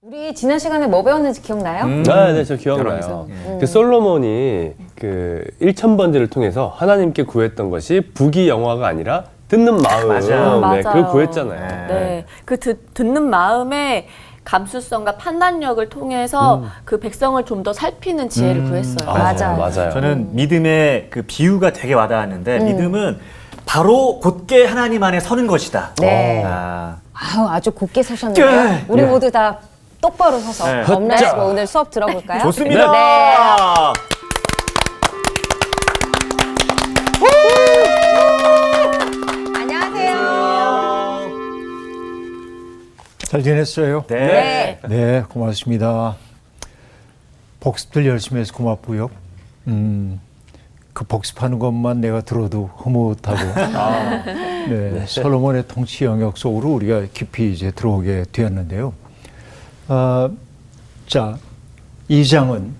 우리 지난 시간에 뭐 배웠는지 기억나요? 네, 저 기억나요. 그 솔로몬이 그 1000번제를 통해서 하나님께 구했던 것이 부귀영화가 아니라 듣는 마음. 맞아요. 네, 그걸 구했잖아요. 네. 그 듣는 마음의 감수성과 판단력을 통해서 그 백성을 좀 더 살피는 지혜를 구했어요. 맞아요. 저는 믿음의 그 비유가 되게 와닿았는데 믿음은 바로 곧게 하나님 안에 서는 것이다. 네. 아주 곧게 서셨는데요. 네. 우리 모두 다 똑바로 서서 네. 엄라시고 오늘 수업 들어볼까요? 좋습니다. 네. 안녕하세요. 잘 지냈어요? 네. 네, 고맙습니다. 복습들 열심히 해서 고맙고요. 그 복습하는 것만 내가 들어도 흐뭇하고. 네, 솔로몬의 통치 영역 속으로 우리가 깊이 이제 들어오게 되었는데요. 자, 2장은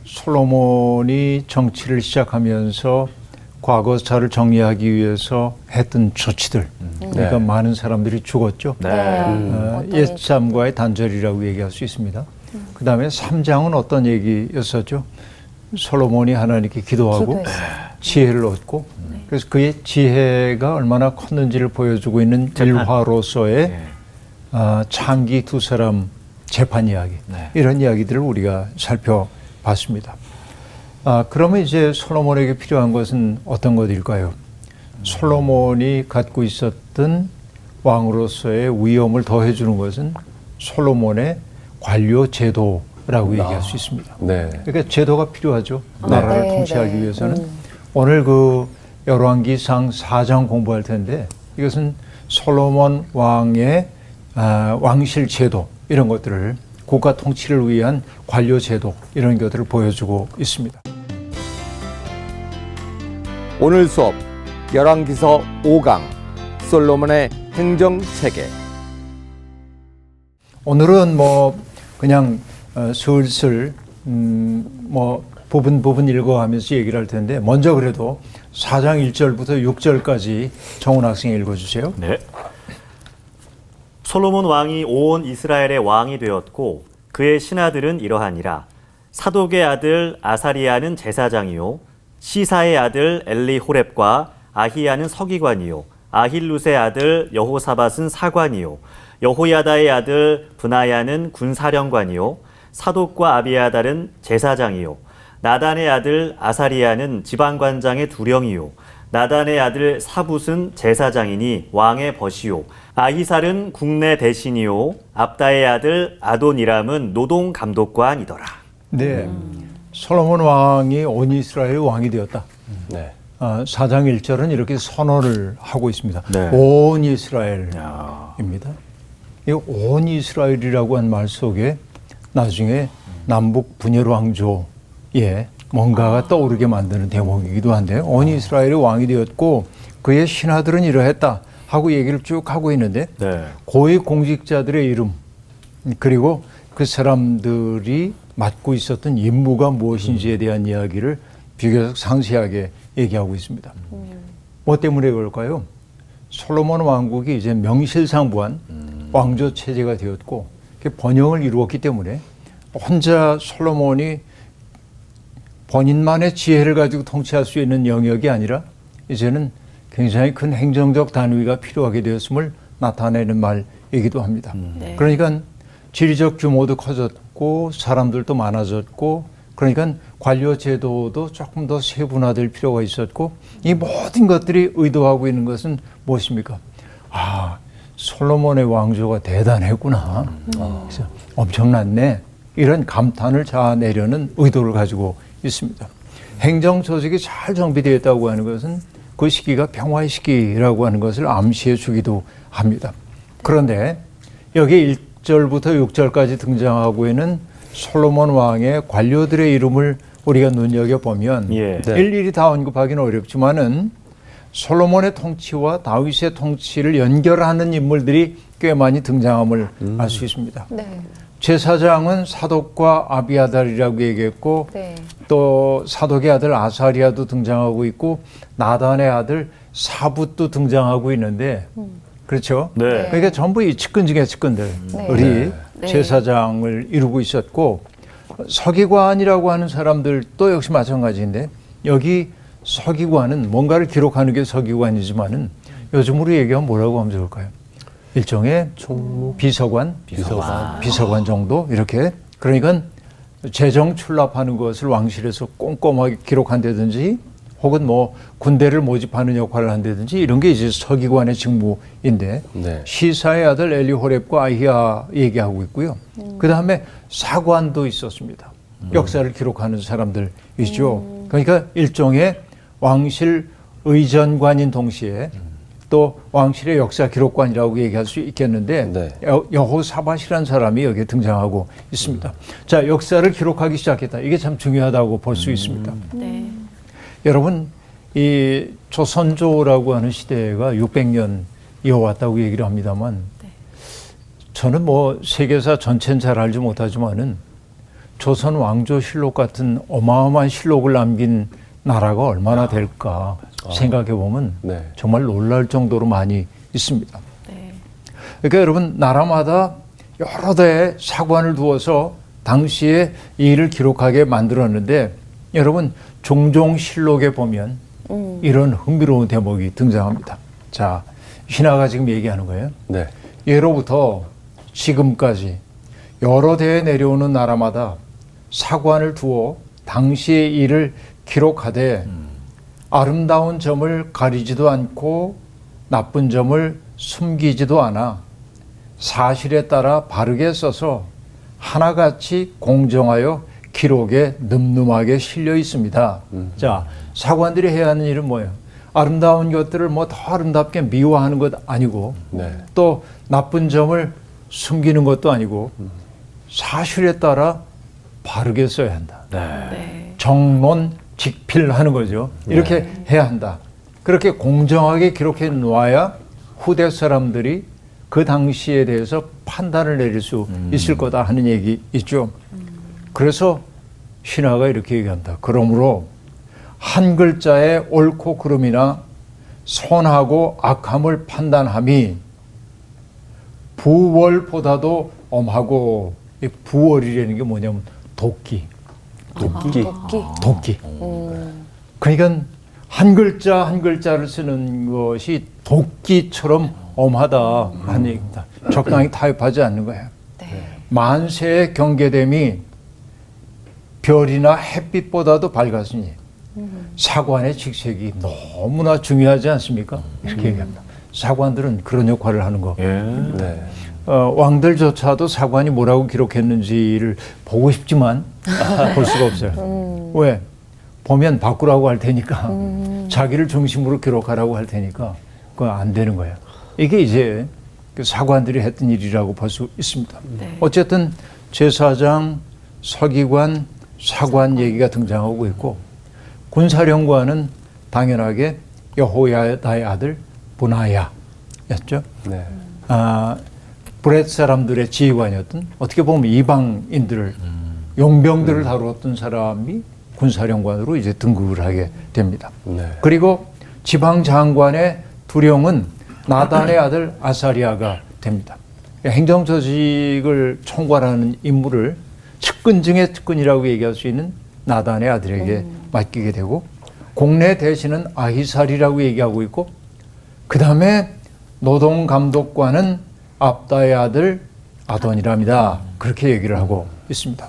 솔로몬이 정치를 시작하면서 과거사를 정리하기 위해서 했던 조치들. 그러니까 많은 사람들이 죽었죠. 옛sam과의 단절이라고 얘기할 수 있습니다. 그 다음에 3장은 어떤 얘기였었죠? 솔로몬이 하나님께 기도하고 지혜를 얻고 그래서 그의 지혜가 얼마나 컸는지를 보여주고 있는 일화로서의 창기 두 사람 재판 이야기 이런 이야기들을 우리가 살펴봤습니다. 그러면 이제 솔로몬에게 필요한 것은 어떤 것일까요? 솔로몬이 갖고 있었던 왕으로서의 위엄을 더해주는 것은 솔로몬의 관료 제도라고 얘기할 수 있습니다. 네. 그러니까 제도가 필요하죠. 나라를 통치하기 위해서는. 오늘 그 열왕기상 4장 공부할 텐데 이것은 솔로몬 왕의 왕실 제도 이런 것들을 국가 통치를 위한 관료 제도 이런 것들을 보여주고 있습니다. 오늘 수업 열왕기서 5강 솔로몬의 행정체계. 오늘은 뭐 그냥 슬슬 뭐 부분 읽어가면서 얘기를 할 텐데 먼저 그래도 4장 1절부터 6절까지 정훈 학생이 읽어주세요. 네. 솔로몬 왕이 온 이스라엘의 왕이 되었고 그의 신하들은 이러하니라. 사독의 아들 아사리아는 제사장이요 시사의 아들 엘리호렙과 아히야는 서기관이요 아힐룻의 아들 여호사밧은 사관이요 여호야다의 아들 브나야는 군사령관이요 사독과 아비아달은 제사장이요 나단의 아들 아사리아는 지방관장의 두령이요 나단의 아들 사붓은 제사장이니 왕의 벗이요 아히살은 국내 대신이요 압다의 아들 아도니람은 노동감독관이더라. 네, 솔로몬 왕이 온 이스라엘의 왕이 되었다. 네. 4장 1절은 이렇게 선언을 하고 있습니다. 네. 온 이스라엘입니다. 이 온 이스라엘이라고 한 말 속에 나중에 남북 분열 왕조에 뭔가가 떠오르게 만드는 대목이기도 한데 온 이스라엘의 왕이 되었고 그의 신하들은 이러했다 하고 얘기를 쭉 하고 있는데 고위 공직자들의 이름 그리고 그 사람들이 맡고 있었던 임무가 무엇인지에 대한 이야기를 비교적 상세하게 얘기하고 있습니다. 뭐 때문에 그럴까요? 솔로몬 왕국이 이제 명실상부한 왕조 체제가 되었고 번영을 이루었기 때문에 혼자 솔로몬이 본인만의 지혜를 가지고 통치할 수 있는 영역이 아니라 이제는 굉장히 큰 행정적 단위가 필요하게 되었음을 나타내는 말이기도 합니다. 그러니까 지리적 규모도 커졌고 사람들도 많아졌고 그러니까 관료 제도도 조금 더 세분화될 필요가 있었고 이 모든 것들이 의도하고 있는 것은 무엇입니까? 솔로몬의 왕조가 대단했구나. 그래서 엄청났네. 이런 감탄을 자아내려는 의도를 가지고 있습니다. 행정 조직이 잘 정비되었다고 하는 것은 그 시기가 평화의 시기라고 하는 것을 암시해 주기도 합니다. 그런데 여기 1절부터 6절까지 등장하고 있는 솔로몬 왕의 관료들의 이름을 우리가 눈여겨보면 일일이 다 언급하기는 어렵지만은 솔로몬의 통치와 다윗의 통치를 연결하는 인물들이 꽤 많이 등장함을 알 수 있습니다. 제사장은 사독과 아비아달이라고 얘기했고 또 사독의 아들 아사리아도 등장하고 있고 나단의 아들 사붓도 등장하고 있는데 그렇죠. 네. 그러니까 전부 이 측근 중에 측근들이 네. 제사장을 이루고 있었고 서기관이라고 하는 사람들도 역시 마찬가지인데 여기 서기관은 뭔가를 기록하는 게 서기관이지만은 요즘으로 얘기하면 뭐라고 하면 좋을까요? 일종의 비서관 정도 이렇게 그러니까 재정 출납하는 것을 왕실에서 꼼꼼하게 기록한다든지 혹은 뭐 군대를 모집하는 역할을 한다든지 이런 게 이제 서기관의 직무인데 네. 시사의 아들 엘리호렙과 아히야 얘기하고 있고요. 그 다음에 사관도 있었습니다. 역사를 기록하는 사람들이죠. 그러니까 일종의 왕실 의전관인 동시에 또 왕실의 역사 기록관이라고 얘기할 수 있겠는데 네. 여호사밧이라는 사람이 여기에 등장하고 있습니다. 자, 역사를 기록하기 시작했다. 이게 참 중요하다고 볼 수 있습니다. 네. 여러분, 이 조선조라고 하는 시대가 600년 이어왔다고 얘기를 합니다만 저는 뭐 세계사 전체는 잘 알지 못하지만은 조선 왕조실록 같은 어마어마한 실록을 남긴 나라가 얼마나 될까 생각해 보면 네. 정말 놀랄 정도로 많이 있습니다. 네. 그러니까 여러분 나라마다 여러 대의 사관을 두어서 당시에 이 일을 기록하게 만들었는데 여러분 종종 실록에 보면 이런 흥미로운 대목이 등장합니다. 자, 신하가 지금 얘기하는 거예요. 네. 예로부터 지금까지 여러 대에 내려오는 나라마다 사관을 두어 당시의 일을 기록하되 아름다운 점을 가리지도 않고 나쁜 점을 숨기지도 않아 사실에 따라 바르게 써서 하나같이 공정하여 기록에 늠름하게 실려 있습니다. 자, 사관들이 해야 하는 일은 뭐예요? 아름다운 것들을 뭐 더 아름답게 미화하는 것 아니고 네. 또 나쁜 점을 숨기는 것도 아니고 사실에 따라 바르게 써야 한다. 네. 정론 직필하는 거죠. 이렇게 해야 한다. 그렇게 공정하게 기록해 놓아야 후대 사람들이 그 당시에 대해서 판단을 내릴 수 있을 거다 하는 얘기 있죠. 그래서 신하가 이렇게 얘기한다. 그러므로 한 글자의 옳고 그름이나 선하고 악함을 판단함이 부월보다도 엄하고, 이 부월이라는 게 뭐냐면 도끼. 도끼. 그러니까 한 글자 한 글자를 쓰는 것이 도끼처럼 엄하다 하는 얘기입니다. 적당히 타협하지 않는 거예요. 만세의 경계됨이 별이나 햇빛보다도 밝았으니 사관의 직책이 너무나 중요하지 않습니까? 이렇게 얘기합니다. 사관들은 그런 역할을 하는 거. 네. 왕들조차도 사관이 뭐라고 기록했는지를 보고 싶지만 볼 수가 없어요. 왜? 보면 바꾸라고 할 테니까 자기를 중심으로 기록하라고 할 테니까 그거 안 되는 거예요. 이게 이제 그 사관들이 했던 일이라고 볼 수 있습니다. 네. 어쨌든 제사장, 서기관, 사관 얘기가 등장하고 있고 군사령관은 당연하게 여호야다의 아들 분하야였죠. 네. 브렛 사람들의 지휘관이었던 어떻게 보면 이방인들을 용병들을 다루었던 사람이 군사령관으로 이제 등극을 하게 됩니다. 네. 그리고 지방 장관의 두령은 나단의 아들 아사리아가 됩니다. 행정조직을 총괄하는 임무를 측근 중의 측근이라고 얘기할 수 있는 나단의 아들에게 맡기게 되고 공내 대신은 아히살이라고 얘기하고 있고 그 다음에 노동감독관은 압다의 아들 아돈이랍니다. 그렇게 얘기를 하고 있습니다.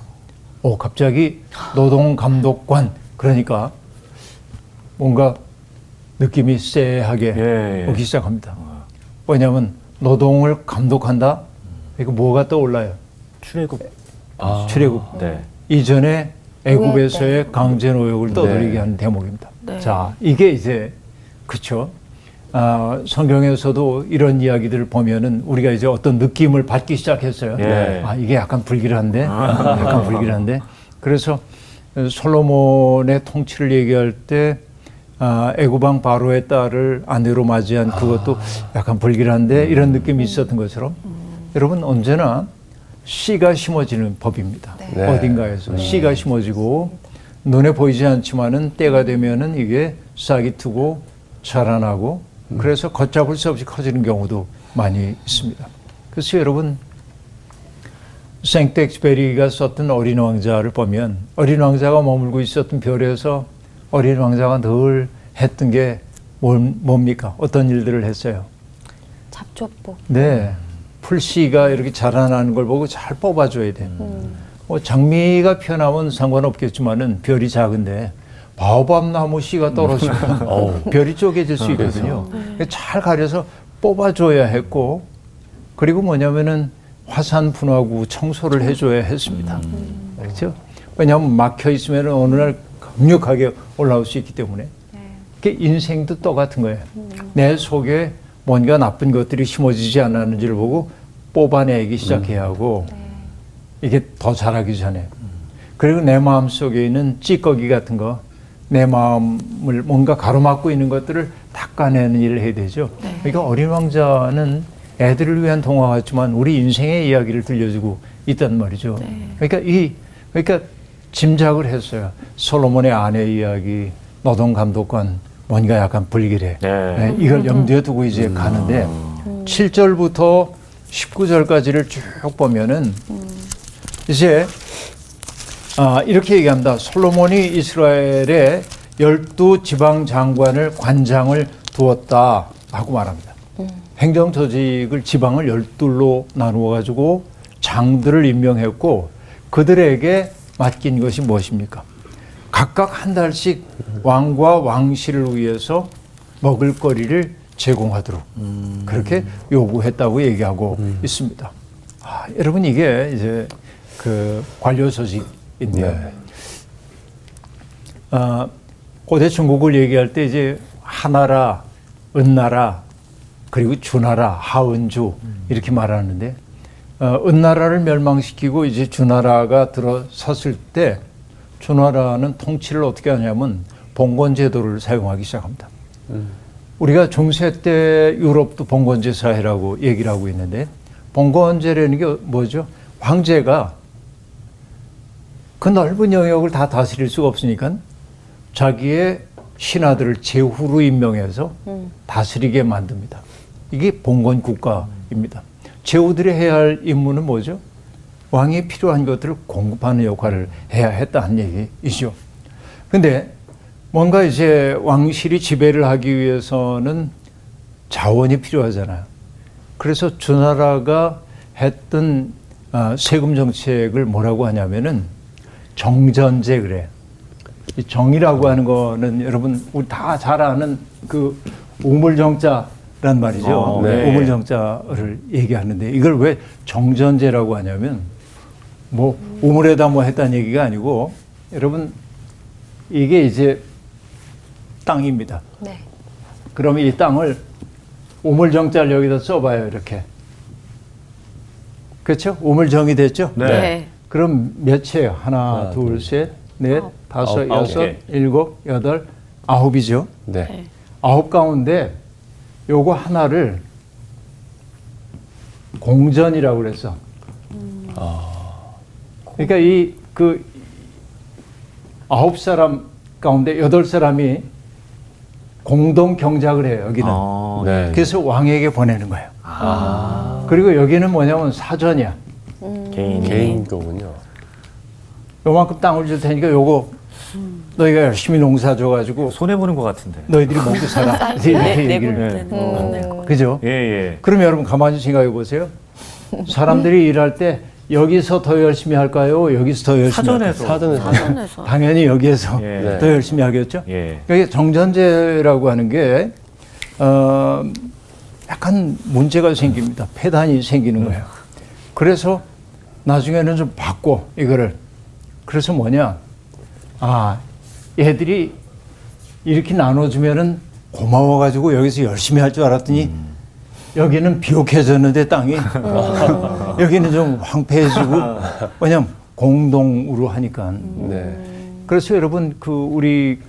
갑자기 노동감독관 그러니까 뭔가 느낌이 쎄하게 오기 시작합니다. 왜냐하면 노동을 감독한다? 이거 뭐가 떠올라요? 출애굽. 출애굽. 네. 이전에 애굽에서의 강제 노역을 떠들이게 하는 대목입니다. 네. 자, 이게 이제 그렇죠. 성경에서도 이런 이야기들을 보면은 우리가 이제 어떤 느낌을 받기 시작했어요. 예. 이게 약간 불길한데, 약간 불길한데. 그래서 솔로몬의 통치를 얘기할 때 애굽왕 바로의 딸을 아내로 맞이한 그것도 약간 불길한데 이런 느낌이 있었던 것처럼 여러분 언제나 씨가 심어지는 법입니다. 네. 어딘가에서 씨가 심어지고 눈에 보이지 않지만은 때가 되면은 이게 싹이 트고 자라나고 그래서 걷잡을 수 없이 커지는 경우도 많이 있습니다. 그래서 여러분 생텍쥐페리가 썼던 어린 왕자를 보면 어린 왕자가 머물고 있었던 별에서 어린 왕자가 늘 했던 게 뭡니까? 어떤 일들을 했어요? 잡초복. 네. 풀씨가 이렇게 자라나는 걸 보고 잘 뽑아줘야 돼. 장미가 피어나면 상관없겠지만은 별이 작은데 바오밥 나무 씨가 떨어지면 별이 쪼개질 수 있거든요. 잘 가려서 뽑아줘야 했고, 그리고 뭐냐면은 화산 분화구 청소를 해줘야 했습니다. 그렇죠? 왜냐하면 막혀 있으면 어느 날 강력하게 올라올 수 있기 때문에. 그게 인생도 똑같은 거예요. 내 속에 뭔가 나쁜 것들이 심어지지 않았는지를 보고 뽑아내기 시작해야 하고, 이게 더 자라기 전에. 그리고 내 마음 속에 있는 찌꺼기 같은 거, 내 마음을 뭔가 가로막고 있는 것들을 닦아내는 일을 해야 되죠. 그러니까 어린 왕자는 애들을 위한 동화 같지만 우리 인생의 이야기를 들려주고 있단 말이죠. 그러니까 짐작을 했어요. 솔로몬의 아내 이야기, 노동 감독관, 뭔가 약간 불길해. 네, 이걸 염두에 두고 이제 가는데 7절부터 19절까지를 쭉 보면은 이제 이렇게 얘기합니다. 솔로몬이 이스라엘에 12지방 장관을 관장을 두었다 하고 말합니다. 행정조직을 지방을 12로 나누어 가지고 장들을 임명했고 그들에게 맡긴 것이 무엇입니까? 각각 한 달씩 왕과 왕실을 위해서 먹을거리를 제공하도록 그렇게 요구했다고 얘기하고 있습니다. 여러분 이게 이제 그 관료 조직인데요. 고대 중국을 얘기할 때 이제 하나라, 은나라, 그리고 주나라, 하은주 이렇게 말하는데 은나라를 멸망시키고 이제 주나라가 들어섰을 때 주나라는 통치를 어떻게 하냐면 봉건제도를 사용하기 시작합니다. 우리가 중세 때 유럽도 봉건제 사회라고 얘기를 하고 있는데 봉건제라는 게 뭐죠? 황제가 그 넓은 영역을 다 다스릴 수가 없으니까 자기의 신하들을 제후로 임명해서 다스리게 만듭니다. 이게 봉건 국가입니다. 제후들이 해야 할 임무는 뭐죠? 왕이 필요한 것들을 공급하는 역할을 해야 했다는 얘기이죠. 근데 뭔가 이제 왕실이 지배를 하기 위해서는 자원이 필요하잖아요. 그래서 주나라가 했던 세금 정책을 뭐라고 하냐면은 정전제 그래. 이 정이라고 하는 거는 여러분 우리 다 잘 아는 그 우물정자란 말이죠. 네. 우물정자를 얘기하는데 이걸 왜 정전제라고 하냐면 뭐 우물에다 뭐 했다는 얘기가 아니고 여러분 이게 이제 땅입니다. 네. 그러면 이 땅을 우물정자를 여기다 써봐요 이렇게. 그렇죠? 우물정이 됐죠? 네. 그럼 몇 채예요? 하나, 둘, 셋, 넷, 다섯, 아홉 여섯, 개. 일곱, 여덟, 아홉이죠. 네. 아홉 가운데 요거 하나를 공전이라고 그랬어. 그러니까 이 그 9사람 가운데 8사람이 공동 경작을 해요. 여기는. 네. 그래서 왕에게 보내는 거예요. 그리고 여기는 뭐냐면 사전이야. 개인 거군요. 요만큼 땅을 줄 테니까 요거 너희가 열심히 농사 줘가지고 손해 보는 것 같은데. 너희들이 먹고 살아. 이렇게 얘기를. 그죠? 예, 예. 그럼 여러분 가만히 생각해 보세요. 사람들이 일할 때 여기서 더 열심히 할까요? 여기서 더 열심히 사전에서. 할까요? 사전에서. 당연히 여기에서 예. 더 열심히 하겠죠. 예. 여기 정전제라고 하는 게 약간 문제가 생깁니다. 폐단이 생기는 거예요. 그래서 나중에는 좀 바꿔 이거를. 그래서 뭐냐? 얘들이 이렇게 나눠주면은 고마워가지고 여기서 열심히 할 줄 알았더니 여기는 비옥해졌는데 땅이 여기는 좀 황폐해지고 왜냐면 공동으로 하니까. 네. 그래서 여러분 우리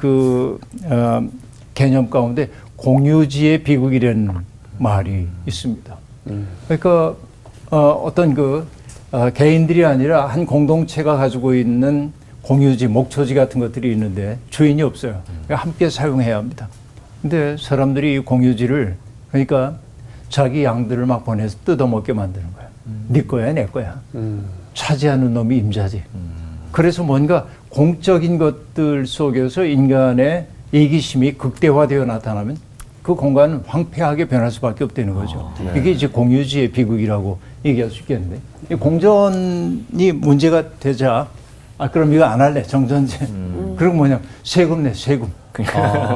개념 가운데 공유지의 비극이라는 말이 있습니다. 그러니까 어떤 개인들이 아니라 한 공동체가 가지고 있는 공유지, 목초지 같은 것들이 있는데 주인이 없어요. 그러니까 함께 사용해야 합니다. 근데 사람들이 이 공유지를 그러니까 자기 양들을 막 보내서 뜯어먹게 만드는 거야. 네 거야, 내 거야. 차지하는 놈이 임자지. 그래서 뭔가 공적인 것들 속에서 인간의 이기심이 극대화되어 나타나면 그 공간은 황폐하게 변할 수밖에 없다는 거죠. 이게 이제 공유주의 비극이라고 얘기할 수 있겠는데, 이 공전이 문제가 되자 그럼 이거 안 할래, 정전제. 그리고 뭐냐, 세금 내, 세금.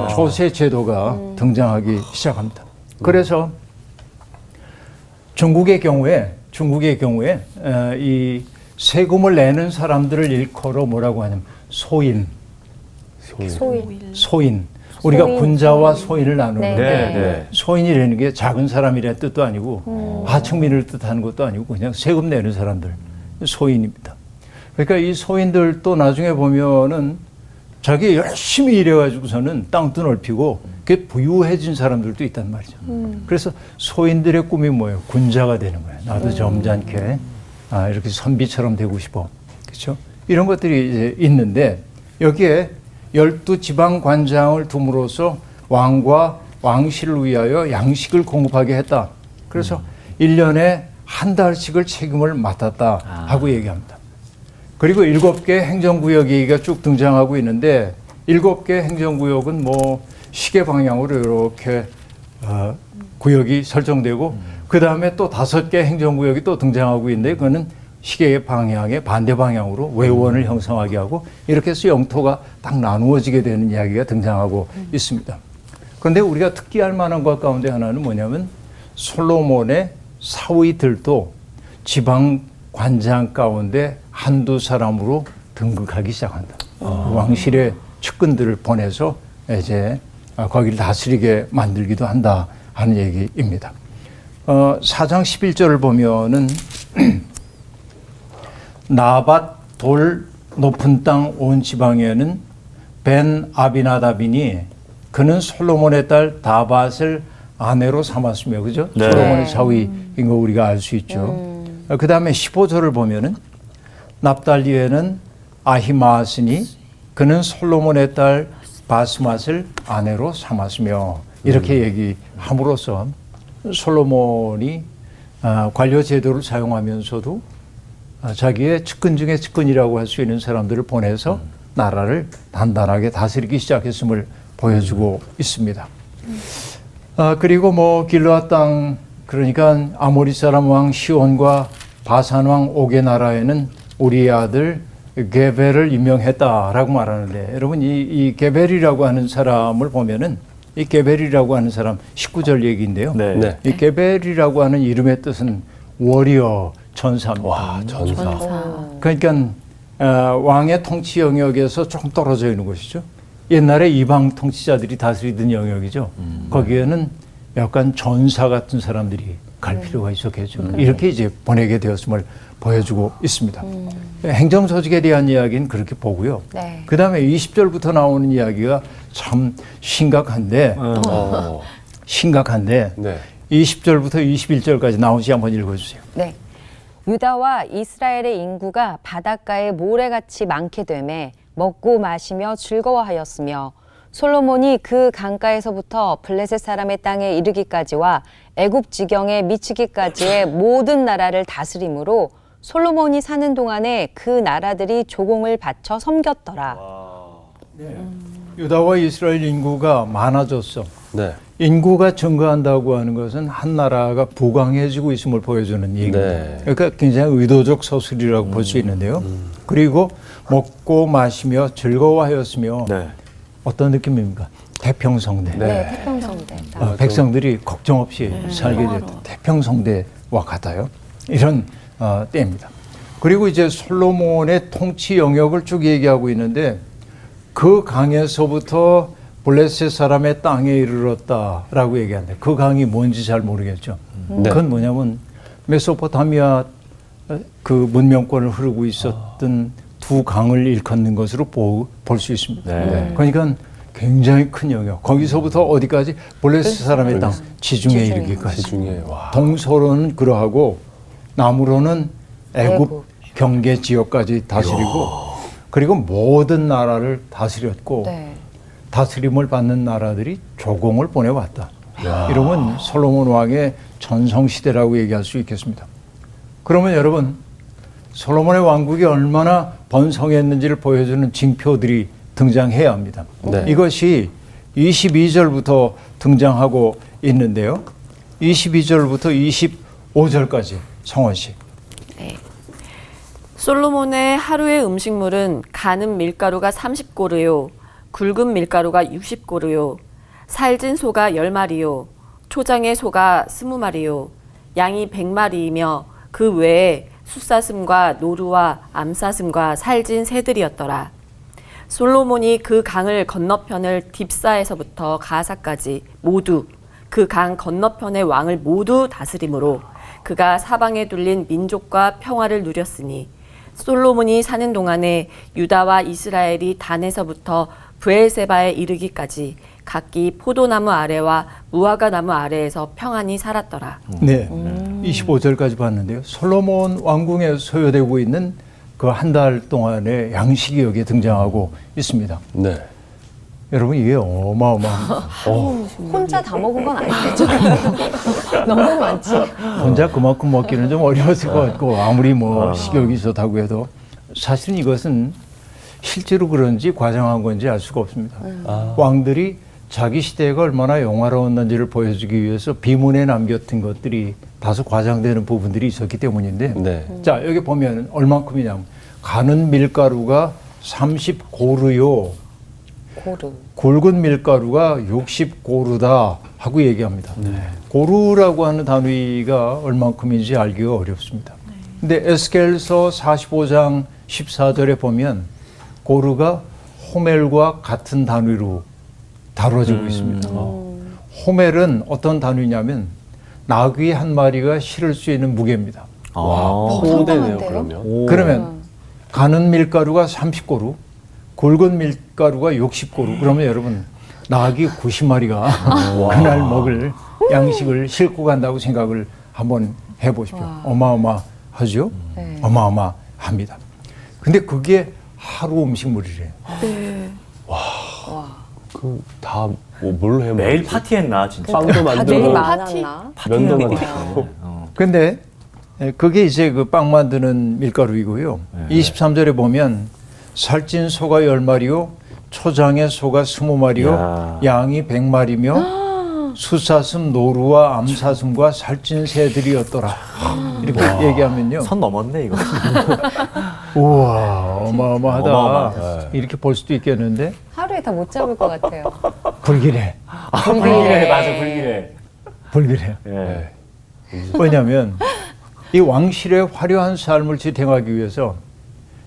조세 제도가 등장하기 시작합니다. 그래서 중국의 경우에 이 세금을 내는 사람들을 일컬어 뭐라고 하냐면 소인. 우리가 소인. 군자와 소인을 나누는데 네. 소인이라는 게 작은 사람이라는 뜻도 아니고 하층민을 뜻하는 것도 아니고 그냥 세금 내는 사람들, 소인입니다. 그러니까 이 소인들도 나중에 보면은 자기 열심히 일해가지고서는 땅도 넓히고 그게 부유해진 사람들도 있단 말이죠. 그래서 소인들의 꿈이 뭐예요? 군자가 되는 거예요. 나도 점잖게 이렇게 선비처럼 되고 싶어. 그렇죠? 이런 것들이 이제 있는데 여기에 12지방 관장을 둠으로써 왕과 왕실을 위하여 양식을 공급하게 했다. 그래서 1년에 한 달씩을 책임을 맡았다 하고 얘기합니다. 그리고 7개 행정구역 얘기가 쭉 등장하고 있는데 7개 행정구역은 뭐 시계 방향으로 이렇게 구역이 설정되고 그 다음에 또 5개 행정구역이 또 등장하고 있는데 그거는 시계의 방향의 반대 방향으로 외원을 형성하게 하고 이렇게 해서 영토가 딱 나누어지게 되는 이야기가 등장하고 있습니다. 그런데 우리가 특기할 만한 것 가운데 하나는 뭐냐면 솔로몬의 사위들도 지방 관장 가운데 한두 사람으로 등극하기 시작한다. 왕실의 측근들을 보내서 이제 거기를 다스리게 만들기도 한다 하는 얘기입니다. 4장 11절을 보면은 나밧 돌 높은 땅 온 지방에는 벤 아비나답이니 그는 솔로몬의 딸 다밧을 아내로 삼았으며, 그죠? 네. 솔로몬의 사위인 거 우리가 알 수 있죠. 그 다음에 15절을 보면은 납달리에는 아히마스니 그는 솔로몬의 딸 바스맛을 아내로 삼았으며, 이렇게 얘기함으로써 솔로몬이 관료 제도를 사용하면서도 자기의 측근 중에 측근이라고 할 수 있는 사람들을 보내서 나라를 단단하게 다스리기 시작했음을 보여주고 있습니다. 그리고 뭐 길르앗 땅, 그러니까 아모리 사람 왕 시온과 바산 왕 옥의 나라에는 우리의 아들 게벨을 임명했다라고 말하는데, 여러분 이 게벨이라고 하는 사람을 보면은 이 게벨이라고 하는 사람 19절 얘기인데요. 네. 이 게벨이라고 하는 이름의 뜻은 워리어, 전사입니다. 와, 전사. 그러니까 왕의 통치 영역에서 조금 떨어져 있는 곳이죠. 옛날에 이방 통치자들이 다스리던 영역이죠. 거기에는 약간 전사 같은 사람들이 갈 필요가 있었겠죠. 이렇게 이제 보내게 되었음을 보여주고 있습니다. 행정조직에 대한 이야기는 그렇게 보고요. 네. 그 다음에 20절부터 나오는 이야기가 참 심각한데, 네. 20절부터 21절까지 나오시 한번 읽어주세요. 네. 유다와 이스라엘의 인구가 바닷가에 모래같이 많게 되매 먹고 마시며 즐거워하였으며 솔로몬이 그 강가에서부터 블레셋 사람의 땅에 이르기까지와 애굽 지경에 미치기까지의 모든 나라를 다스림으로 솔로몬이 사는 동안에 그 나라들이 조공을 바쳐 섬겼더라. 유다와 이스라엘 인구가 많아졌어. 네. 인구가 증가한다고 하는 것은 한 나라가 부강해지고 있음을 보여주는 얘기입니다. 네. 그러니까 굉장히 의도적 서술이라고 볼 수 있는데요. 그리고 먹고 마시며 즐거워하였으며 네. 어떤 느낌입니까? 태평성대. 네, 태평성대. 백성들이 걱정 없이 살게 될 태평성대와 같아요. 이런 때입니다. 그리고 이제 솔로몬의 통치 영역을 쭉 얘기하고 있는데 그 강에서부터 블레셋 사람의 땅에 이르렀다라고 얘기하는데 그 강이 뭔지 잘 모르겠죠. 네. 그건 뭐냐면 메소포타미아 그 문명권을 흐르고 있었던 두 강을 일컫는 것으로 볼 수 있습니다. 네. 그러니까 굉장히 큰 영역. 거기서부터 어디까지? 블레셋 사람의 땅, 지중해 이르기까지. 지중해. 와. 동서로는 그러하고 남으로는 애굽 경계 지역까지 다스리고 그리고 모든 나라를 다스렸고 네. 다스림을 받는 나라들이 조공을 보내왔다. 이러면 솔로몬 왕의 전성시대라고 얘기할 수 있겠습니다. 그러면 여러분, 솔로몬의 왕국이 얼마나 번성했는지를 보여주는 징표들이 등장해야 합니다. 네. 이것이 22절부터 등장하고 있는데요. 22절부터 25절까지 성원 씨. 솔로몬의 하루의 음식물은 가는 밀가루가 30고르요, 굵은 밀가루가 60고르요, 살진 소가 10마리요, 초장의 소가 20마리요, 양이 100마리이며 그 외에 숫사슴과 노루와 암사슴과 살진 새들이었더라. 솔로몬이 그 강을 건너편을 딥사에서부터 가사까지 모두 그 강 건너편의 왕을 모두 다스림으로 그가 사방에 둘린 민족과 평화를 누렸으니 솔로몬이 사는 동안에 유다와 이스라엘이 단에서부터 브엘세바에 이르기까지 각기 포도나무 아래와 무화과 나무 아래에서 평안히 살았더라. 네, 25절까지 봤는데요. 솔로몬 왕궁에 소요되고 있는 그 한 달 동안의 양식이 여기에 등장하고 있습니다. 네. 여러분, 이게 어마어마합니다. 혼자 다 먹은 건 아니겠죠? 너무 많지. 혼자 그만큼 먹기는 좀 어려웠을 것 같고, 아무리 뭐 식욕이 있었다고 해도 사실은 이것은 실제로 그런지 과장한 건지 알 수가 없습니다. 왕들이 자기 시대가 얼마나 영화로웠는지를 보여주기 위해서 비문에 남겼던 것들이 다소 과장되는 부분들이 있었기 때문인데, 네. 자, 여기 보면 얼만큼이냐면 가는 밀가루가 30고르요, 고르. 굵은 밀가루가 60고르다 하고 얘기합니다. 고르라고 하는 단위가 얼만큼인지 알기가 어렵습니다. 근데 에스겔서 45장 14절에 보면 고르가 호멜과 같은 단위로 다뤄지고 있습니다. 호멜은 어떤 단위냐면 나귀 한 마리가 실을 수 있는 무게입니다. 포대네요, 상당한데요? 그러면. 그러면 가는 밀가루가 30고루, 굵은 밀가루가 60고루. 그러면 여러분, 나귀 90마리가 그날 먹을 양식을 싣고 간다고 생각을 한번 해보십시오. 어마어마하죠? 네. 어마어마합니다. 근데 그게 하루 음식물이래요. 그 다 뭐 뭘로 해 매일 파티했나 진짜. 빵도 가족이 만들고 많았나? 면도 파티하는 만들고. 근데 그게 이제 그 빵 만드는 밀가루이고요. 23절에 보면 살찐 소가 10마리요, 초장의 소가 20마리요, 야. 양이 100마리며 숫사슴, 노루와 암사슴과 살찐 새들이었더라. 이렇게 얘기하면요. 선 넘었네 이거. 우와, 어마어마하다. 어마어마하다. 이렇게 볼 수도 있겠는데 하루에 다 못 잡을 것 같아요. 불길해. 불길해, 맞아, 불길해. 불길해. 예. 왜냐하면 이 왕실의 화려한 삶을 지탱하기 위해서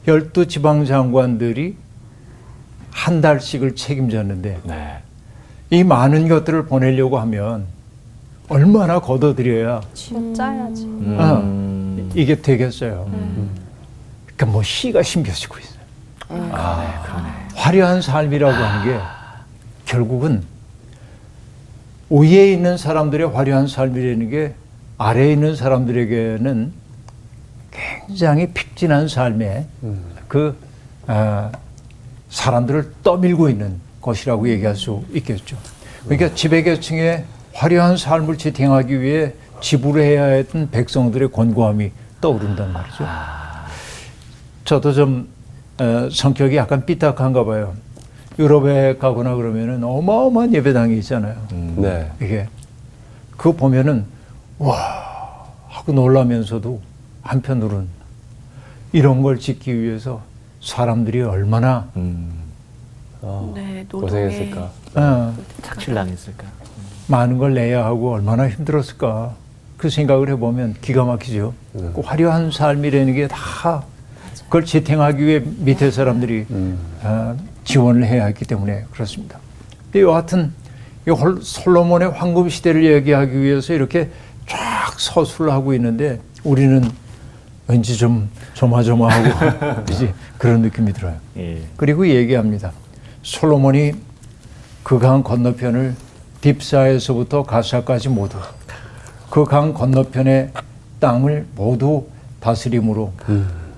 12지방 장관들이 한 달씩을 책임졌는데 네. 이 많은 것들을 보내려고 하면 얼마나 걷어들여야 짜야지. 이게 되겠어요. 그러니까 뭐 씨가 심겨지고 있어요. 화려한 삶이라고 하는 게 결국은 위에 있는 사람들의 화려한 삶이라는 게 아래에 있는 사람들에게는 굉장히 픽진한 삶의 사람들을 떠밀고 있는 것이라고 얘기할 수 있겠죠. 그러니까 지배계층의 화려한 삶을 지탱하기 위해 지불해야 했던 백성들의 권고함이 떠오른단 말이죠. 저도 좀 성격이 약간 삐딱한가 봐요. 유럽에 가거나 그러면은 어마어마한 예배당이 있잖아요. 네. 이게 그거 보면은 와 하고 놀라면서도 한편으로는 이런 걸 짓기 위해서 사람들이 얼마나 네, 노동에 고생했을까. 착취당했을까. 많은 걸 내야 하고 얼마나 힘들었을까 그 생각을 해보면 기가 막히죠. 그 화려한 삶이라는 게 다 그걸 지탱하기 위해 밑에 사람들이 지원을 해야 했기 때문에 그렇습니다. 여하튼 이 솔로몬의 황금 시대를 얘기하기 위해서 이렇게 쫙 서술을 하고 있는데 우리는 왠지 좀 조마조마하고 그지 그런 느낌이 들어요. 예. 그리고 얘기합니다. 솔로몬이 그 강 건너편을 딥사에서부터 가사까지 모두 그 강 건너편의 땅을 모두 다스림으로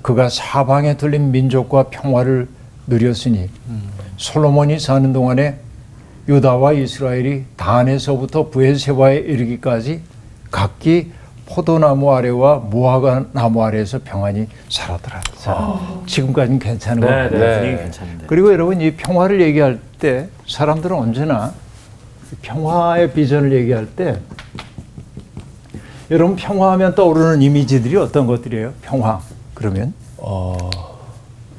그가 사방에 들린 민족과 평화를 누렸으니 솔로몬이 사는 동안에 유다와 이스라엘이 단에서부터 브에세바에 이르기까지 각기 포도나무 아래와 무화과 나무 아래에서 평안히 살았더라. 지금까지는 괜찮은 것 네, 같아요. 네, 분위기 괜찮은데. 그리고 여러분 이 평화를 얘기할 때 사람들은 언제나 평화의 비전을 얘기할 때 여러분 평화하면 떠오르는 이미지들이 어떤 것들이에요? 평화 그러면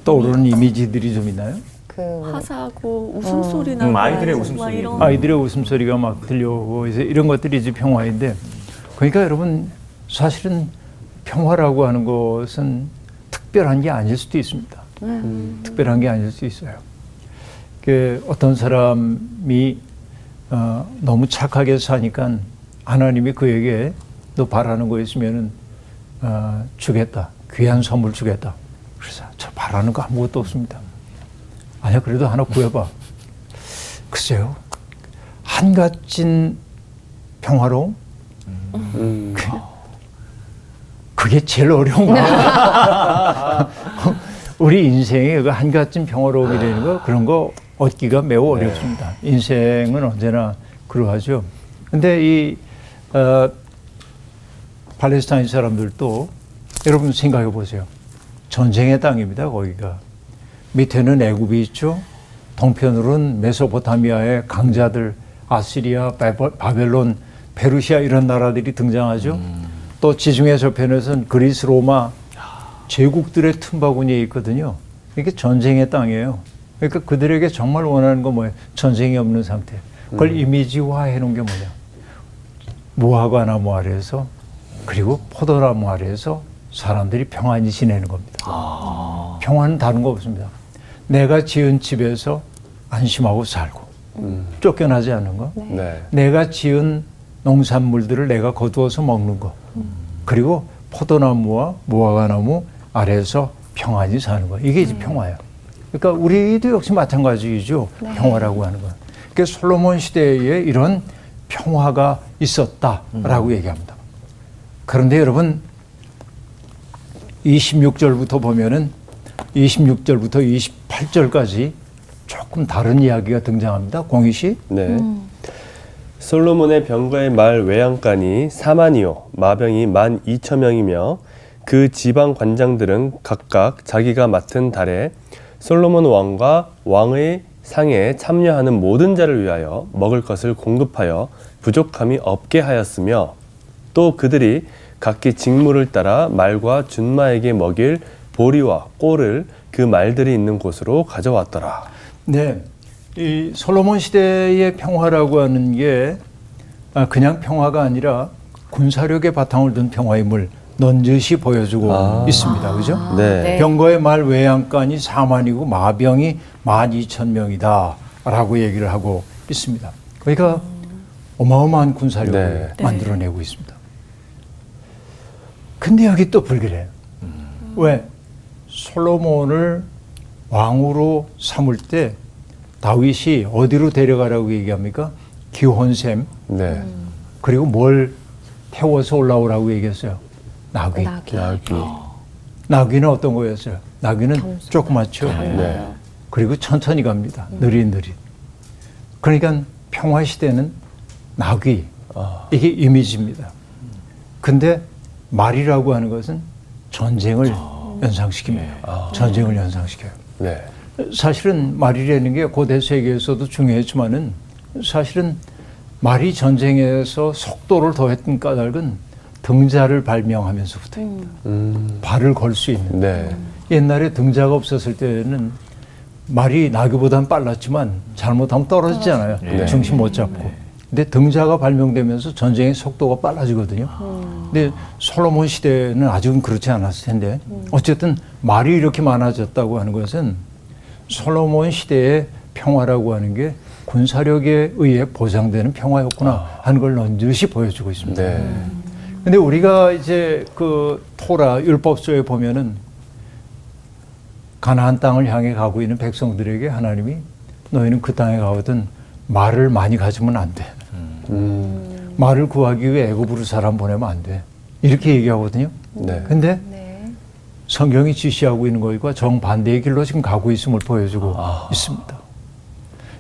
떠오르는 이미지들이 좀 있나요? 화사하고 웃음소리 나고 아이들의 막 웃음소리. 이런 아이들의 웃음소리가 막 들려오고 이제 이런 것들이 이제 평화인데 그러니까 여러분 사실은 평화라고 하는 것은 특별한 게 아닐 수도 있습니다. 특별한 게 아닐 수 있어요. 그 어떤 사람이 너무 착하게 사니까 하나님이 그에게 너 바라는 거 있으면은 주겠다. 귀한 선물 주겠다. 그래서 저 바라는 거 아무것도 없습니다. 아니야 그래도 하나 구해봐. 글쎄요. 한갓진 평화로움? 그게 제일 어려운 거야. 우리 인생에 그 한갓진 평화로움이 되는 거 그런 거 얻기가 매우 어렵습니다. 인생은 언제나 그러하죠. 근데 이 팔레스타인 사람들도 여러분 생각해 보세요. 전쟁의 땅입니다. 거기가. 밑에는 애굽이 있죠. 동편으로는 메소포타미아의 강자들 아시리아, 바벨론, 페르시아 이런 나라들이 등장하죠. 또 지중해 저편에서는 그리스, 로마 제국들의 틈바구니에 있거든요. 이게 전쟁의 땅이에요. 그러니까 그들에게 정말 원하는 건 뭐예요? 전쟁이 없는 상태. 그걸 이미지화해 놓은 게 뭐냐? 무화과 나무 아래에서 그리고 포도나무 아래에서 사람들이 평안히 지내는 겁니다. 평안은 다른 거 없습니다. 내가 지은 집에서 안심하고 살고 쫓겨나지 않는 거. 네. 내가 지은 농산물들을 내가 거두어서 먹는 거. 그리고 포도나무와 무화과나무 아래에서 평안히 사는 거. 이게 이제 평화예요. 그러니까 우리도 역시 마찬가지죠. 평화라고 하는 건. 그러니까 솔로몬 시대에 이런 평화가 있었다라고 얘기합니다. 그런데 여러분 26절부터 보면은 26절부터 28절까지 조금 다른 이야기가 등장합니다. 공희 씨. 네. 솔로몬의 병거의 말 외양간이 4만이요 마병이 12,000명이며 그 지방 관장들은 각각 자기가 맡은 달에 솔로몬 왕과 왕의 상에 참여하는 모든 자를 위하여 먹을 것을 공급하여 부족함이 없게 하였으며 또 그들이 각기 직무를 따라 말과 준마에게 먹일 보리와 꼴을 그 말들이 있는 곳으로 가져왔더라. 네. 이 솔로몬 시대의 평화라고 하는 게 그냥 평화가 아니라 군사력의 바탕을 둔 평화임을 넌지시 보여주고 있습니다. 그죠? 네. 병거의 말 외양간이 4만이고 마병이 12,000명이다 라고 얘기를 하고 있습니다. 그러니까 어마어마한 군사력을 만들어내고 있습니다. 근데 여기 또 불길해요. 왜? 솔로몬을 왕으로 삼을 때 다윗이 어디로 데려가라고 얘기합니까? 기혼샘. 네. 그리고 뭘 태워서 올라오라고 얘기했어요? 나귀. 나귀는 어떤 거였어요? 나귀는 조그맣죠. 네. 그리고 천천히 갑니다. 느릿느릿. 그러니까 평화 시대는 나귀. 이게 이미지입니다. 근데 말이라고 하는 것은 전쟁을 연상시킵니다. 전쟁을 연상시켜요. 네. 사실은 말이라는 게 고대 세계에서도 중요했지만은 사실은 말이 전쟁에서 속도를 더했던 까닭은 등자를 발명하면서부터입니다. 발을 걸 수 있는. 네. 옛날에 등자가 없었을 때는 말이 나귀보다는 빨랐지만 잘못하면 떨어지잖아요. 네. 중심 못 잡고. 근데 등자가 발명되면서 전쟁의 속도가 빨라지거든요. 근데 솔로몬 시대는 아직은 그렇지 않았을 텐데 어쨌든 말이 이렇게 많아졌다고 하는 것은 솔로몬 시대의 평화라고 하는 게 군사력에 의해 보장되는 평화였구나 하는 걸 넌지시 보여주고 있습니다. 네. 근데 우리가 이제 그 토라 율법서에 보면은 가나안 땅을 향해 가고 있는 백성들에게 하나님이 너희는 그 땅에 가거든 말을 많이 가지면 안 돼. 말을 구하기 위해 애굽으로 사람 보내면 안 돼. 이렇게 얘기하거든요. 네. 근데 성경이 지시하고 있는 것과 정반대의 길로 지금 가고 있음을 보여주고 있습니다.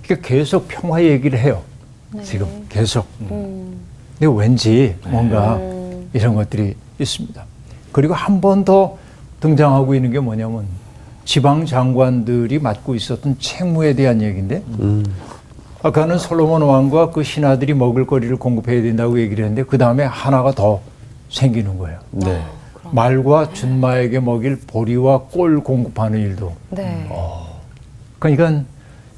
그러니까 계속 평화 얘기를 해요. 지금 계속. 근데 왠지 뭔가 이런 것들이 있습니다. 그리고 한 번 더 등장하고 있는 게 뭐냐면 지방 장관들이 맡고 있었던 책무에 대한 얘기인데 아까는 솔로몬 왕과 그 신하들이 먹을 거리를 공급해야 된다고 얘기를 했는데 그 다음에 하나가 더 생기는 거예요. 네. 말과 준마에게 먹일 보리와 꼴 공급하는 일도. 네. 그러니까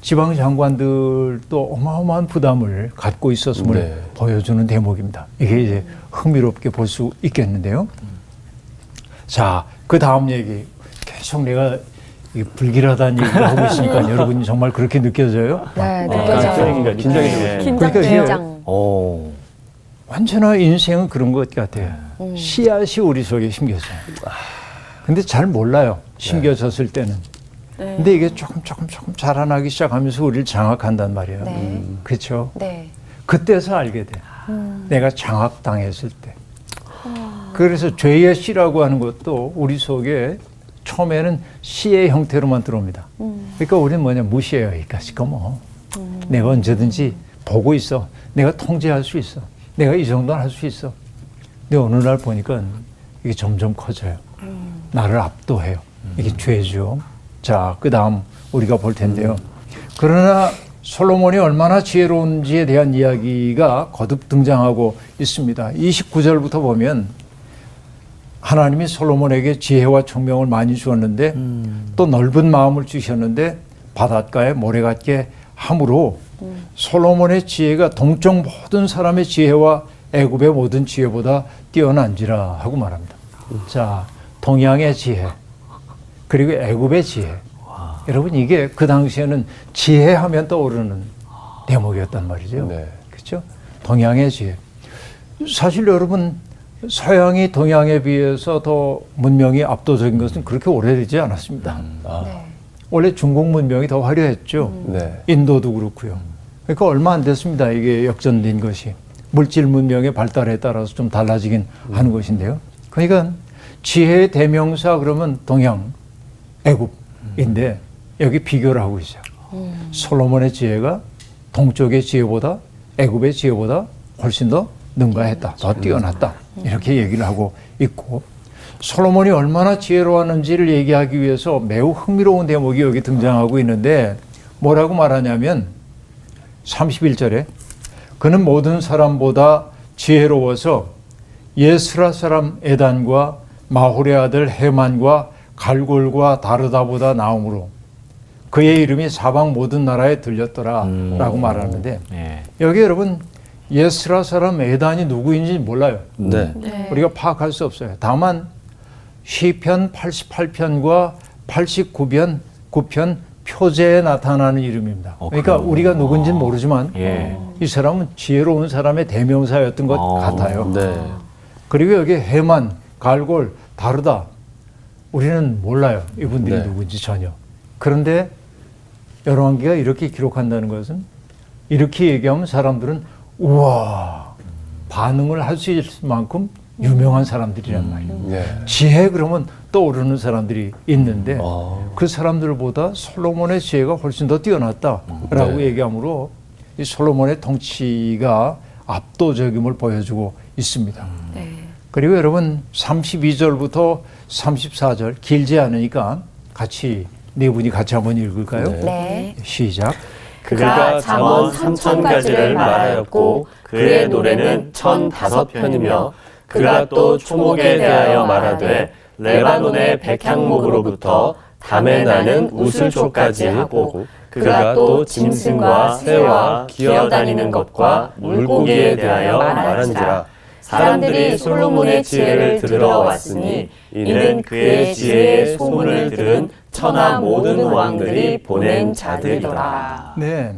지방 장관들도 어마어마한 부담을 갖고 있었음을 네. 보여주는 대목입니다. 이게 이제 흥미롭게 볼 수 있겠는데요. 자, 그 다음 얘기. 계속 내가 이게 불길하다는 얘기를 하고 있으니까 여러분이 정말 그렇게 느껴져요? 네, 그 느껴져요. 얘기가 긴장이 되고 있습니다. 그러니까 이게 긴장. 오. 언제나 인생은 그런 것 같아요. 씨앗이 우리 속에 심겨져요. 근데 잘 몰라요. 심겨졌을 때는. 네. 근데 이게 조금 자라나기 시작하면서 우리를 장악한단 말이에요. 네. 그렇죠? 네. 그때서 알게 돼. 내가 장악당했을 때. 그래서 죄의 씨라고 하는 것도 우리 속에 처음에는 씨의 형태로만 들어옵니다. 그러니까 우리는 뭐냐 무시해요. 이까짓 거 뭐. 내가 언제든지 보고 있어. 내가 통제할 수 있어. 내가 이 정도는 할 수 있어. 근데 어느 날 보니까 이게 점점 커져요. 나를 압도해요. 이게 죄죠. 자, 그 다음 우리가 볼 텐데요. 그러나 솔로몬이 얼마나 지혜로운지에 대한 이야기가 거듭 등장하고 있습니다. 29절부터 보면 하나님이 솔로몬에게 지혜와 총명을 많이 주었는데 또 넓은 마음을 주셨는데 바닷가에 모래 같게 함으로 솔로몬의 지혜가 동쪽 모든 사람의 지혜와 애굽의 모든 지혜보다 뛰어난지라 하고 말합니다. 자, 동양의 지혜 그리고 애굽의 지혜. 여러분 이게 그 당시에는 지혜하면 떠오르는 대목이었단 말이죠. 네. 그렇죠? 동양의 지혜. 사실 여러분 서양이 동양에 비해서 더 문명이 압도적인 것은 그렇게 오래되지 않았습니다. 네. 원래 중국 문명이 더 화려했죠. 네. 인도도 그렇고요. 그러니까 얼마 안 됐습니다. 이게 역전된 것이. 물질 문명의 발달에 따라서 좀 달라지긴 하는 것인데요. 그러니까 지혜의 대명사 그러면 동양, 애굽인데 여기 비교를 하고 있어요. 솔로몬의 지혜가 동쪽의 지혜보다 애굽의 지혜보다 훨씬 더 능가했다. 더 뛰어났다. 이렇게 얘기를 하고 있고 솔로몬이 얼마나 지혜로웠는지를 얘기하기 위해서 매우 흥미로운 대목이 여기 등장하고 있는데 뭐라고 말하냐면 31절에 그는 모든 사람보다 지혜로워서 예스라 사람 에단과 마홀의 아들 헤만과 갈골과 다르다보다 나음으로 그의 이름이 사방 모든 나라에 들렸더라 라고 말하는데 네. 여기 여러분 예스라 사람 에단이 누구인지 몰라요. 네. 네. 우리가 파악할 수 없어요. 다만 시편 88편과 89편 9편 표제에 나타나는 이름입니다. 그러니까 그래요? 우리가 누군지는 모르지만 예. 이 사람은 지혜로운 사람의 대명사였던 것 같아요. 네. 그리고 여기 해만, 갈골, 다르다. 우리는 몰라요. 이분들이 네. 누군지 전혀. 그런데 열왕기가 이렇게 기록한다는 것은 이렇게 얘기하면 사람들은 우와 반응을 할 수 있을 만큼 유명한 사람들이란 말이에요. 네. 지혜 그러면 떠오르는 사람들이 있는데 아. 그 사람들보다 솔로몬의 지혜가 훨씬 더 뛰어났다라고 네. 얘기하므로 이 솔로몬의 통치가 압도적임을 보여주고 있습니다. 네. 그리고 여러분 32절부터 34절 길지 않으니까 같이 네 분이 같이 한번 읽을까요? 네. 네. 시작. 그가 잠언 3000가지를 말하였고 그의 노래는 1005편이며 그가 또 초목에 대하여 말하되 레바논의 백향목으로부터 담에 나는 우슬초까지 하고 그가 또 짐승과 새와 기어다니는 것과 물고기에 대하여 말한지라. 사람들이 솔로몬의 지혜를 들으러 왔으니 이는 그의 지혜의 소문을 들은 천하 모든 왕들이 보낸 자들이더라. 네.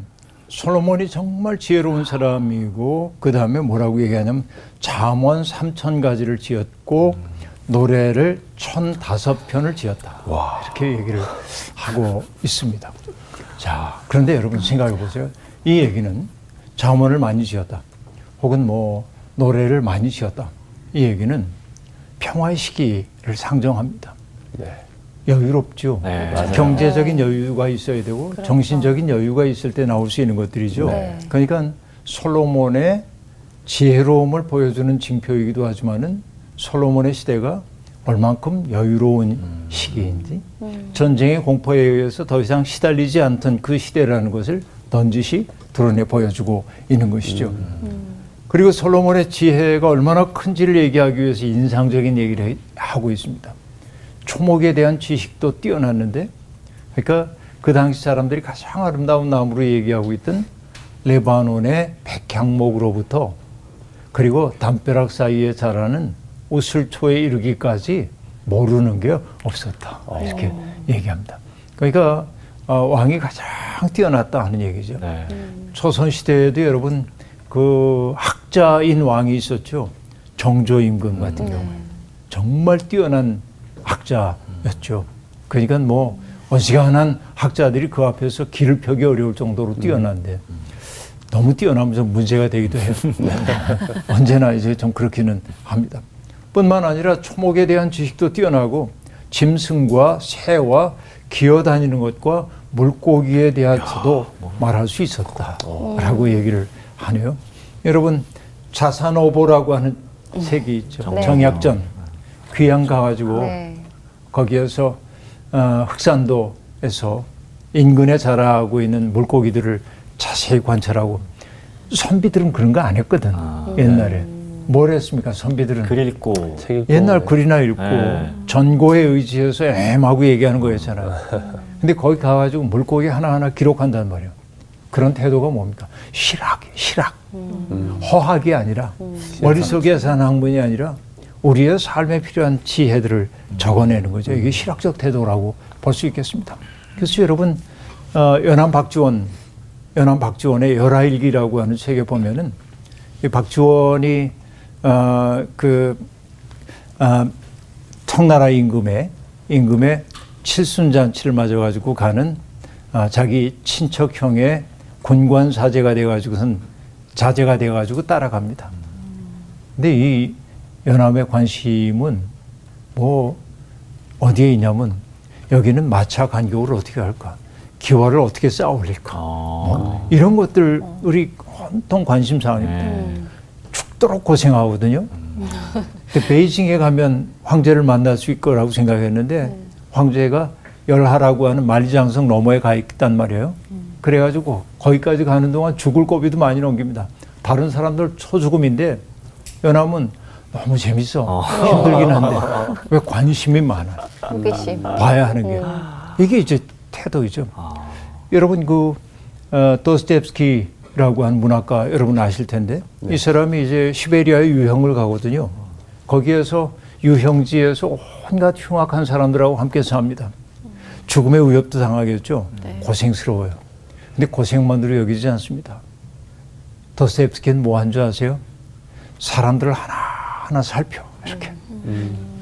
솔로몬이 정말 지혜로운 사람이고 그 다음에 뭐라고 얘기하냐면 잠언 3000가지를 지었고 노래를 1005편을 지었다. 와. 이렇게 얘기를 하고 있습니다. 자, 그런데 여러분 생각해 보세요. 이 얘기는 잠언을 많이 지었다. 혹은 뭐 노래를 많이 지었다. 이 얘기는 평화의 시기를 상정합니다. 네. 여유롭죠. 네. 맞아요. 경제적인 여유가 있어야 되고 정신적인 여유가 있을 때 나올 수 있는 것들이죠. 네. 그러니까 솔로몬의 지혜로움을 보여주는 징표이기도 하지만은 솔로몬의 시대가 얼만큼 여유로운 시기인지 전쟁의 공포에 의해서 더 이상 시달리지 않던 그 시대라는 것을 넌지시 드러내 보여주고 있는 것이죠. 그리고 솔로몬의 지혜가 얼마나 큰지를 얘기하기 위해서 인상적인 얘기를 하고 있습니다. 초목에 대한 지식도 뛰어났는데, 그러니까 그 당시 사람들이 가장 아름다운 나무로 얘기하고 있던 레바논의 백향목으로부터 그리고 담벼락 사이에 자라는 오슬초에 이르기까지 모르는 게 없었다. 이렇게 얘기합니다. 그러니까 왕이 가장 뛰어났다 하는 얘기죠. 네. 조선시대에도 여러분 그 학자인 왕이 있었죠. 정조임금 같은 경우에 정말 뛰어난 학자였죠. 그러니까 뭐 어지간한 학자들이 그 앞에서 길을 펴기 어려울 정도로 뛰어난데 너무 뛰어나면서 문제가 되기도 해요. 언제나 이제 좀 그렇기는 합니다. 뿐만 아니라 초목에 대한 지식도 뛰어나고 짐승과 새와 기어다니는 것과 물고기에 대해서도 말할 수 있었다라고 얘기를 하네요. 여러분 자산오보라고 하는 책이 있죠. 네. 정약전 귀양 가가지고 네. 거기에서 흑산도에서 인근에 자라고 있는 물고기들을 자세히 관찰하고 선비들은 그런 거 안 했거든. 옛날에 뭘 했습니까? 선비들은 글 읽고 책 읽고, 옛날 글이나 읽고 네. 전고에 의지해서 애하고 얘기하는 거였잖아요. 근데 거기 가가지고 물고기 하나하나 기록한단 말이에요. 그런 태도가 뭡니까? 실학. 허학이 아니라 머릿속에 사는 학문이 아니라 우리의 삶에 필요한 지혜들을 적어내는 거죠. 이게 실학적 태도라고 볼 수 있겠습니다. 그래서 여러분 연암 박지원의 열하일기라고 하는 책에 보면은 이 박지원이 청나라 임금의 칠순잔치를 맞아가지고 가는 자기 친척 형의 군관 사제가 돼가지고선 자제가 돼가지고 따라갑니다. 근데 이 연암의 관심은 뭐 어디에 있냐면 여기는 마차 간격을 어떻게 할까, 기와를 어떻게 쌓아 올릴까, 뭐 이런 것들 우리 온통 관심사항입니다. 죽도록 고생하거든요. 근데 베이징에 가면 황제를 만날 수 있을 거라고 생각했는데 황제가 열하라고 하는 만리장성 너머에 가 있단 말이에요. 그래가지고 거기까지 가는 동안 죽을 고비도 많이 넘깁니다. 다른 사람들 초죽음인데 연암은 너무 재밌어. 힘들긴 한데 왜 관심이 많아. 호기심. 봐야 하는 게. 이게 이제 태도이죠. 여러분 도스토옙스키라고 하는 문학가 여러분 아실 텐데 이 사람이 이제 시베리아에 유형을 가거든요. 거기에서 유형지에서 온갖 흉악한 사람들하고 함께 삽니다. 죽음의 위협도 당하겠죠. 고생스러워요. 근데 고생만으로 여기지 않습니다. 도스토옙스키는 뭐 한 줄 아세요? 사람들을 하나하나 살펴. 이렇게.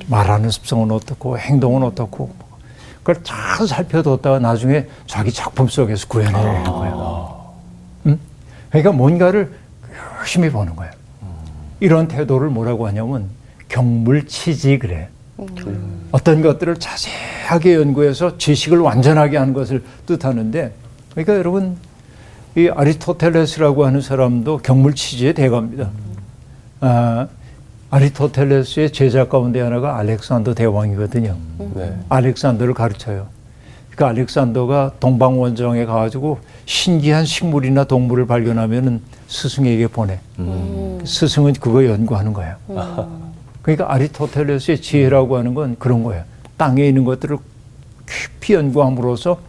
말하는 습성은 어떻고 행동은 어떻고 그걸 잘 살펴뒀다가 나중에 자기 작품 속에서 구현해내는 거예요. 그러니까 뭔가를 열심히 보는 거예요. 이런 태도를 뭐라고 하냐면 경물치지 그래. 어떤 것들을 자세하게 연구해서 지식을 완전하게 하는 것을 뜻하는데, 그러니까 여러분 이 아리스토텔레스라고 하는 사람도 경물치지의 대가입니다. 아리스토텔레스의 제자 가운데 하나가 알렉산더 대왕이거든요. 네. 알렉산더를 가르쳐요. 그러니까 알렉산더가 동방원정에 가가지고 신기한 식물이나 동물을 발견하면은 스승에게 보내. 스승은 그거 연구하는 거예요. 그러니까 아리스토텔레스의 지혜라고 하는 건 그런 거예요. 땅에 있는 것들을 깊이 연구함으로써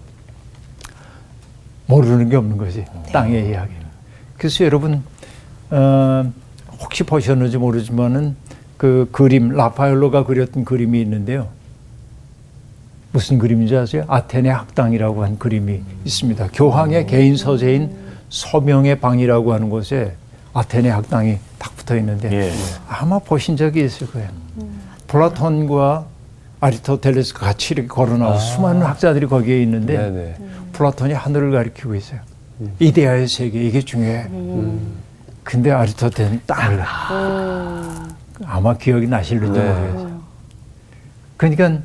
모르는 게 없는 거지. 땅의 이야기. 그래서 여러분 혹시 보셨는지 모르지만은 그 그림 라파엘로가 그렸던 그림이 있는데요. 무슨 그림인지 아세요? 아테네 학당이라고 한 그림이 있습니다. 교황의 개인 서재인 서명의 방이라고 하는 곳에 아테네 학당이 딱 붙어 있는데 예. 아마 보신 적이 있을 거예요. 플라톤과 아리스토텔레스가 같이 이렇게 걸어나오고 수많은 학자들이 거기에 있는데 네네. 플라톤이 하늘을 가리키고 있어요. 이데아의 세계, 이게 중요해. 근데 아리스토텔레스는 땅을 아마 기억이 나실는지 모르겠어요. 그러니까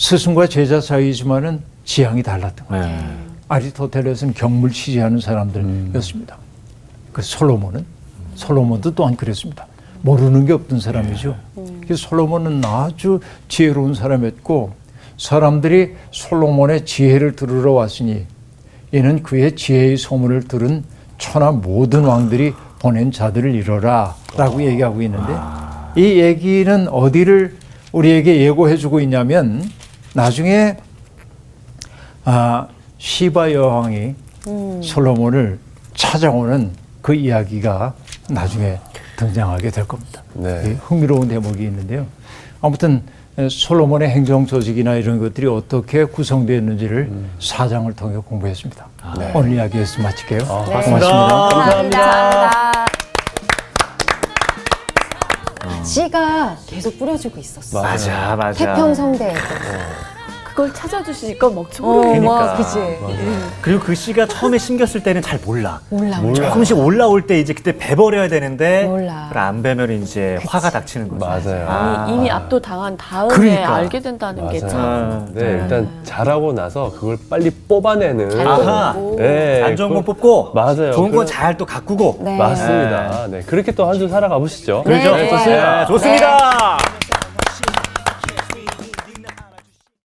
스승과 제자 사이지만은 지향이 달랐던 거예요. 네. 아리스토텔레스는 경물 취재하는 사람들이었습니다. 그 솔로몬도 또한 그랬습니다. 모르는 게 없던 사람이죠. 그래서 솔로몬은 아주 지혜로운 사람이었고 사람들이 솔로몬의 지혜를 들으러 왔으니 이는 그의 지혜의 소문을 들은 천하 모든 왕들이 보낸 자들을 이뤄라 라고 얘기하고 있는데 이 얘기는 어디를 우리에게 예고해 주고 있냐면 나중에 시바 여왕이 솔로몬을 찾아오는 그 이야기가 나중에 등장하게 될 겁니다. 네. 흥미로운 대목이 있는데요. 아무튼 솔로몬의 행정 조직이나 이런 것들이 어떻게 구성되었는지를 사장을 통해 공부했습니다. 오늘 이야기 여기서 마칠게요. 고맙습니다. 감사합니다. 씨가 계속 뿌려지고 있었어. 맞아. 태평성대에도. 그걸 찾아주시니까 먹지 그러니까. 그치. 그리고 그 씨가 처음에 심겼을 때는 잘 몰라. 몰라. 조금씩 올라올 때 이제 그때 베버려야 되는데 몰라. 그걸 안 베면 이제 화가 닥치는 거죠. 맞아요. 이미 압도당한 다음에 그러니까. 알게 된다는 게 참. 네, 일단 잘하고 나서 그걸 빨리 뽑아내는. 아하. 네, 안 좋은 건 그걸- 뽑고 맞아요. 좋은 건 그래- 잘 또 가꾸고. 네. 맞습니다. 네, 그렇게 또 한 주 살아가 보시죠. 그렇죠. 네, 좋습니다. 좋습니다.